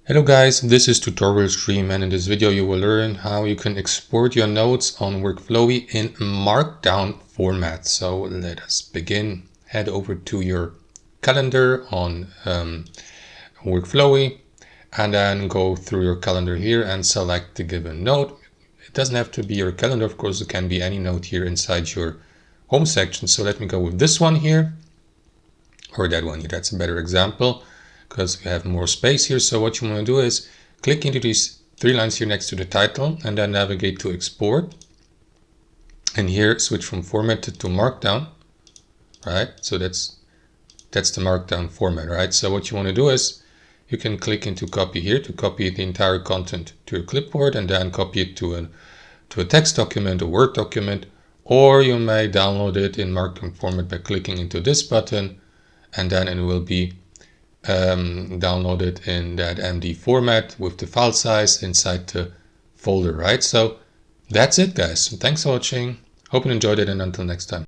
Hello guys, this is tutorial stream, and in this video you will learn how you can export your notes on Workflowy in Markdown format. So let us begin. Head over to your calendar on Workflowy and then go through your calendar here and select the given note. It doesn't have to be your calendar, of course, it can be any note here inside your home section. So let me go with this one here, or that one here, that's a better example, because we have more space here. So what you want to do is click into these three lines here next to the title and then navigate to export. And here switch from format to Markdown, right? So that's the Markdown format, right? So what you want to do is you can click into copy here to copy the entire content to your clipboard and then copy it to a text document, a Word document, or you may download it in Markdown format by clicking into this button, and then it will be downloaded in that MD format with the file size inside the folder, right? So that's it, guys. Thanks for watching. Hope you enjoyed it, and until next time.